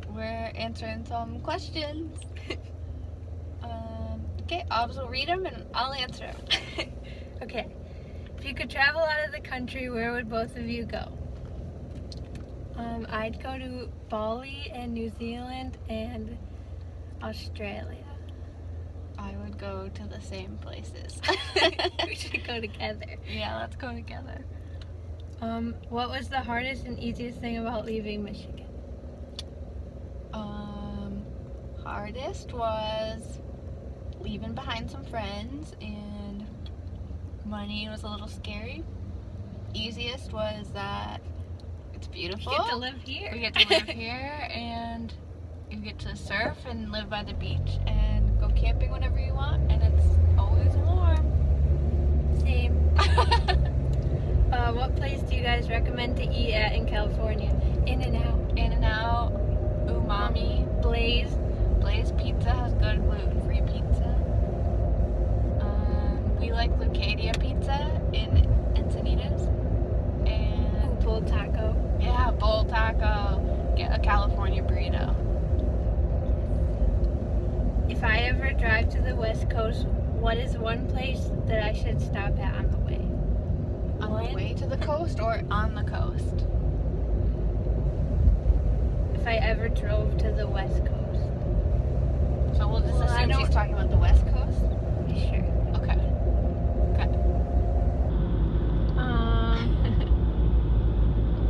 We're answering some questions. Okay, Aubs will read them and I'll answer them. Okay. If you could travel out of the country, where would both of you go? I'd go to Bali and New Zealand and Australia. I would go to the same places. We should go together. Yeah, let's go together. What was the hardest and easiest thing about leaving Michigan? Hardest was leaving behind some friends, and money was a little scary. Easiest was that it's beautiful. You get to live here. We get to live here, and you get to surf and live by the beach and go camping whenever you want, and it's always warm. Same. What place do you guys recommend to eat at in California? In-N-Out. In-N-Out, Umami, Blaze. Blaze Pizza has good gluten-free pizza. We like Lucadia Pizza in Encinitas. And Bull Taco. yeah, Bull Taco. Get a California burrito. If I ever drive to the West Coast, what is one place that I should stop at on the way? On the way to the coast or on the coast? If I ever drove to the West Coast. So we'll just Well, I assume she's don't- talking about the West Coast? Sure. Okay.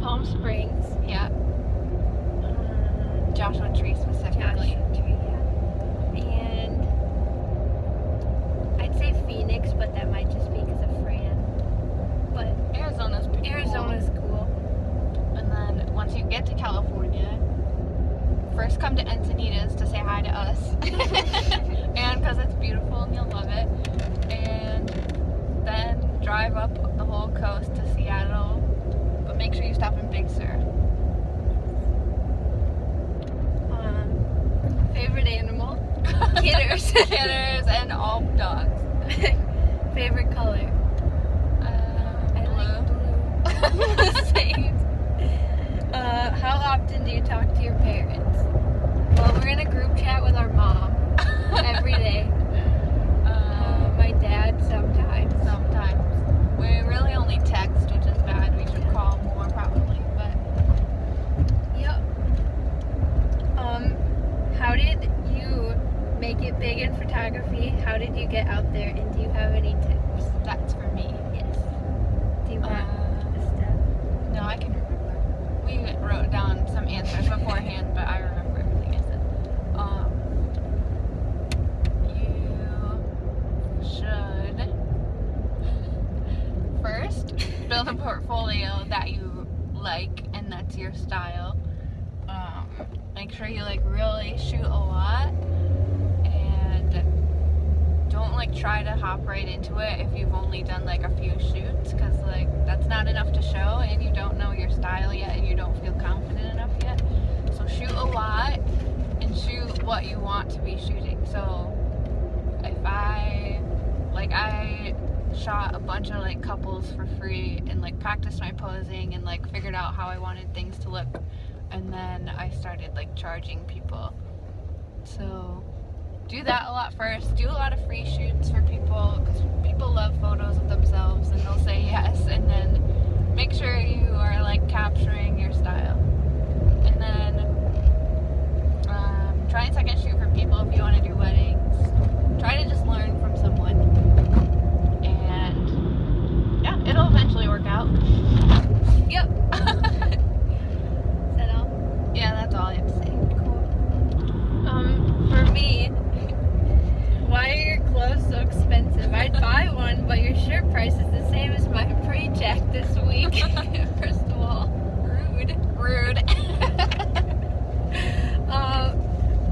Palm Springs. Yeah. Joshua Tree specifically. Joshua Tree, yeah. And I'd say Phoenix, but that might just be because of Fran. But Arizona's pretty Arizona's cool. cool. And then once you get to California, first come to Encinitas to say hi to us. And because it's beautiful and you'll love it. And then drive up the whole coast to Seattle. But make sure you stop in Big Sur. Favorite animal? Kitters. Kitters and all dogs. Favorite color? I like blue. Same. How often do you talk to your parents? Well, we're in a group chat with our mom every day. My dad sometimes. Sometimes. We really only text, which is bad. We should call more probably, but Yep. How did you make it big in photography? How did you get out there? And do you have any tips? that's for me. Yes. Do you want Uh, a step? No, I can remember. We wrote down some answers beforehand, but I remember everything I said. You should first build a portfolio that you like and that's your style. Make sure you really shoot a lot, and don't try to hop right into it if you've only done a few shoots, because that's not enough to show, and you don't know your style yet and you don't feel confident enough yet. So shoot a lot and shoot what you want to be shooting. So if I shot a bunch of couples for free and practiced my posing and figured out how I wanted things to look, and then I started charging people. So do that a lot first. Do a lot of free shoots for people, because people love photos of themselves and they'll say yes. And then make sure you are capturing your style. And then try and second shoot for people if you want to do weddings. Try to just learn from someone, and yeah, it'll eventually work out. Yep. Is that all? Yeah, that's all I have to say. Cool. For me, why are your clothes so expensive? I'd buy one, but your shirt price is the same as my pre-check this week. First of all, Rude.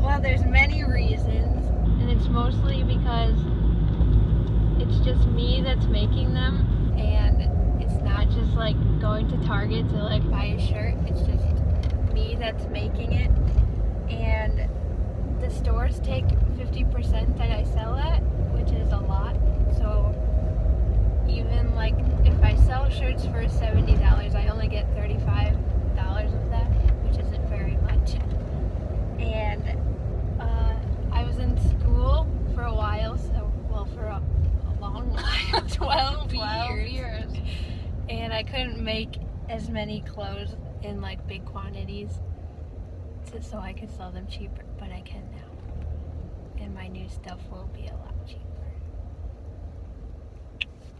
Well, there's many reasons, and it's mostly because it's just me that's making them, and it's not just going to Target to buy a shirt. It's just me that's making it, and the stores take 50% that I sell at, which is a lot. So even if I sell shirts for $70, I only get $35 of that, which as many clothes in like big quantities so I could sell them cheaper, but I can now. And my new stuff will be a lot cheaper.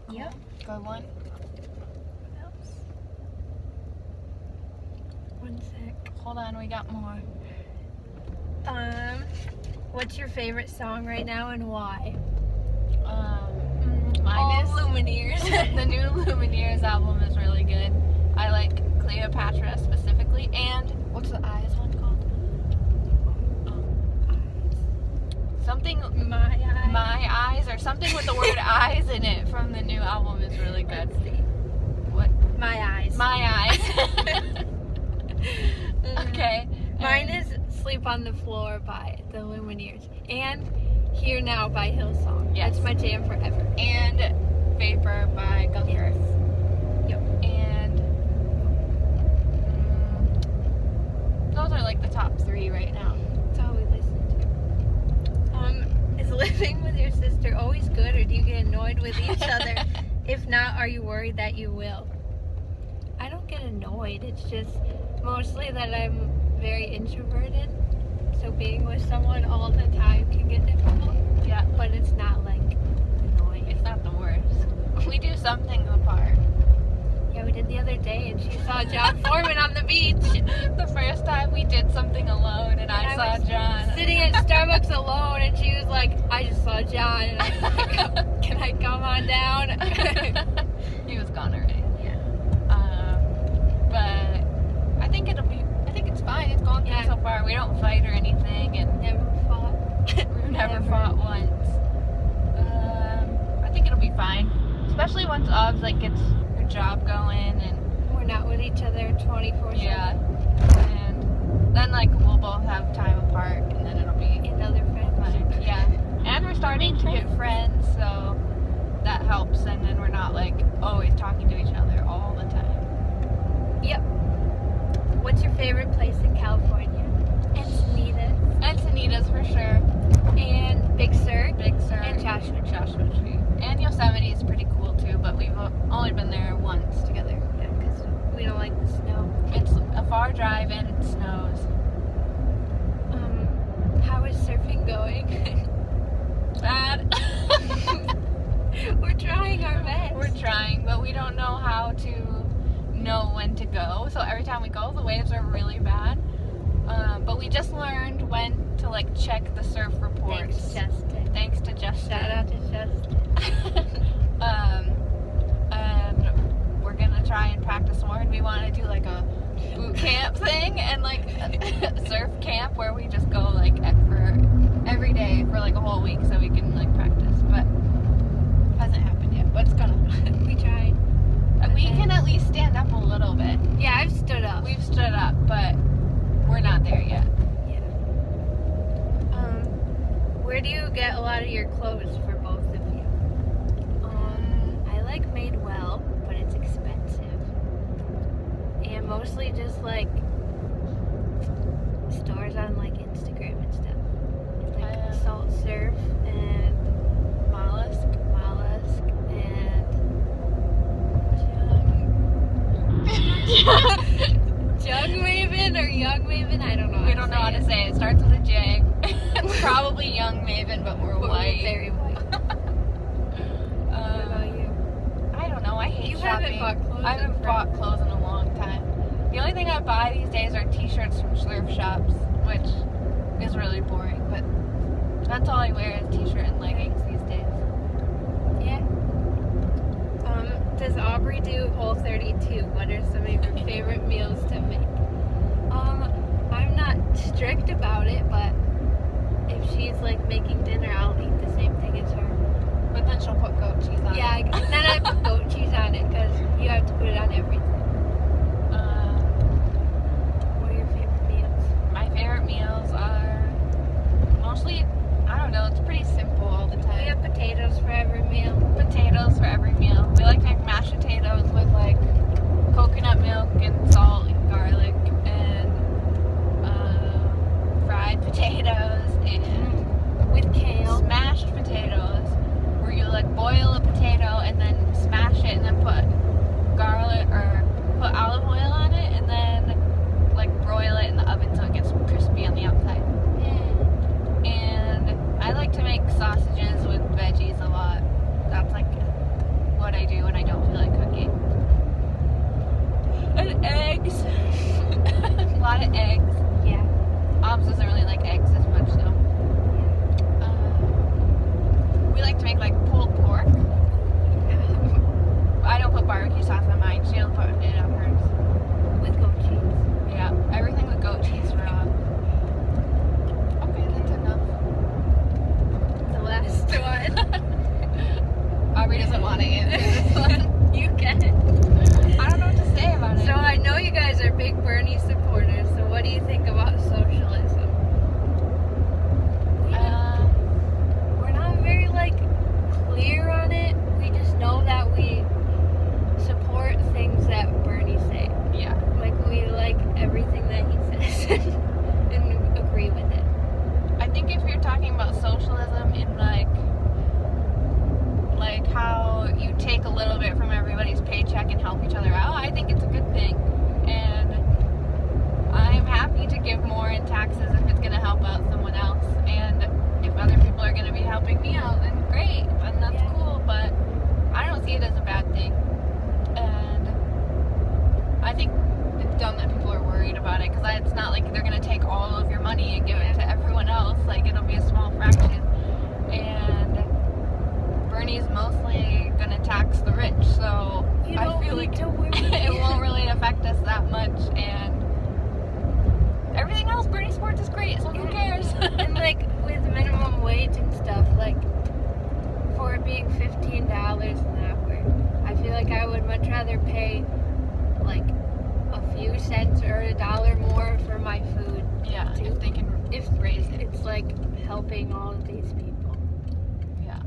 Cool. Yep. Good one. What else? One sec. Hold on, we got more. What's your favorite song right now and why? Mine is Lumineers. the new Lumineers album is really good. I like Cleopatra specifically, and what's the Eyes one called? Something My Eyes or something with the word eyes in it from the new album is really good. Let's see. What? My Eyes. My Eyes. Okay. Mine is Sleep on the Floor by the Lumineers and Here Now by Hillsong. Yes. That's my jam forever. And Vapor by Gunther. Yep. And those are like the top 3 right now. That's all we listen to. Is living with your sister always good, or do you get annoyed with each other? If not, are you worried that you will? I don't get annoyed. It's just mostly that I'm very introverted. So being with someone all the time can get difficult. Yeah. But it's not like annoying. It's not the worst. We do some things apart. Yeah, we did the other day, and she saw John Foreman on the beach. The first time we did something alone, and I saw was John sitting at Starbucks alone, and she was like, I just saw John, and I was like, can I come on down? He was gone already. Yeah. But I think it's fine. It's going good so far. We don't fight or anything, and Never fought. we've never fought once. I think it'll be fine, especially once Aubs like gets her job going, and We're not with each other 24/7. yeah, and then like we'll both have time apart, and then it'll be And other friends. fine. Yeah, and we're starting to get friends, so that helps, and then we're not like always talking to each other all the time. Yep. What's your favorite place in California? Encinitas. Encinitas for sure. And Big Sur. Big Sur. And Joshua Tree. Joshua Tree. And Yosemite is pretty cool too, but we've only been there once together. Yeah, because we don't like the snow. It's a far drive and it snows. How is surfing going? Bad. We're trying our best. We're trying, but we don't know how to know when to go. So every time we go, the waves are really bad. But we just learned when to like check the surf reports. Thanks, Justin. Thanks to Justin. Shout out to Justin. And we're gonna try and practice more, and we want to do like a boot camp thing and like a surf camp where we just go like for every day for like a whole week so we can like practice, but hasn't happened yet, but it's gonna. We tried. We can at least stand up a little bit. Yeah, I've stood up. We've stood up, but we're not there yet. Yeah. Where do you get a lot of your clothes for both of you? I like Madewell, but it's expensive. And mostly just like stores on like Instagram and stuff. Like Salt Surf and Mollusk. and Jug Maven or Young Maven? I don't know. We don't know how to say it. It starts with a J. It's probably Young Maven, but we're white. Very white. What about you? I don't know. I hate You shopping. haven't bought clothes I haven't bought clothes in a long time. The only thing I buy these days are t-shirts from surf shops, which is really boring, but that's all I wear is t-shirt and leggings these days. Yeah. Does Aubrey do Whole 32? What are some of your favorite meals to make? I'm not strict about it, but if she's like making dinner, I'll eat the same thing as her. But then she'll put goat cheese on Yeah, it. then I put goat cheese on it because you have to put it on everything. What are your favorite meals? My favorite meals are mostly, I don't know, it's pretty simple all the We time. have potatoes for every meal. Potatoes for every meal. We like to make mashed potatoes with like coconut milk Eggs. A lot of eggs. Yeah. Aubs doesn't really like eggs as much though. We like to make like pulled pork. I don't put barbecue sauce on mine. She'll put it on hers. With goat cheese. Yeah, everything with goat cheese for Aubs. Okay, that's enough. The last one. Aubrey doesn't want to answer this one. You can. I don't know what to say about it. So I know you guys are big Bernie supporters, so what do you think about socialism? We're not very, like, clear on it. We just know that we support things that Bernie say. Yeah. Like, we like everything that he says and agree with it. I think if you're talking about socialism in like how you take a little bit from everybody's paycheck and help each other out, I think it's a good thing. And I'm happy to give more in taxes if it's going to help out someone else. And if other people are going to be helping me out, then great. And that's cool. But I don't see it as a bad thing. And I think it's dumb that people are worried about it, because it's not like they're going to take all of your money and give it to everyone else. Like, it'll be a small fraction. And Bernie's mostly going to tax the rich, so I feel like it won't really affect us that much. And everything else Bernie supports is great, so who cares? And like with minimum wage and stuff, like for it being $15 an hour, I feel like I would much rather pay like a few cents or $1 more for my food. Yeah, if they can raise it. It's like helping all of these people. Yeah.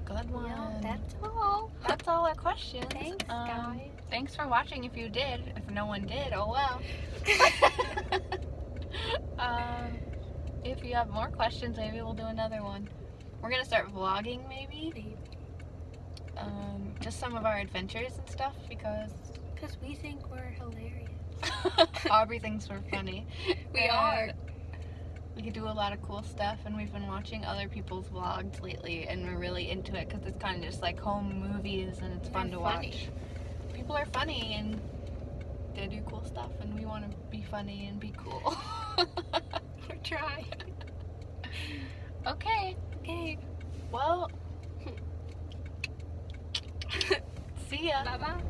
Good one. Yeah, that's all. That's all our questions. Thanks, guys. Thanks for watching if you did. If no one did, oh well. If you have more questions, maybe we'll do another one. We're gonna start vlogging maybe. Just some of our adventures and stuff, because we think we're hilarious. Aubrey thinks we're funny. We are. We could do a lot of cool stuff, and we've been watching other people's vlogs lately, and we're really into it because it's kind of just like home movies, and it's fun to watch. People are funny, and they do cool stuff, and we want to be funny and be cool. We're trying. Okay. Well, see ya. Bye-bye.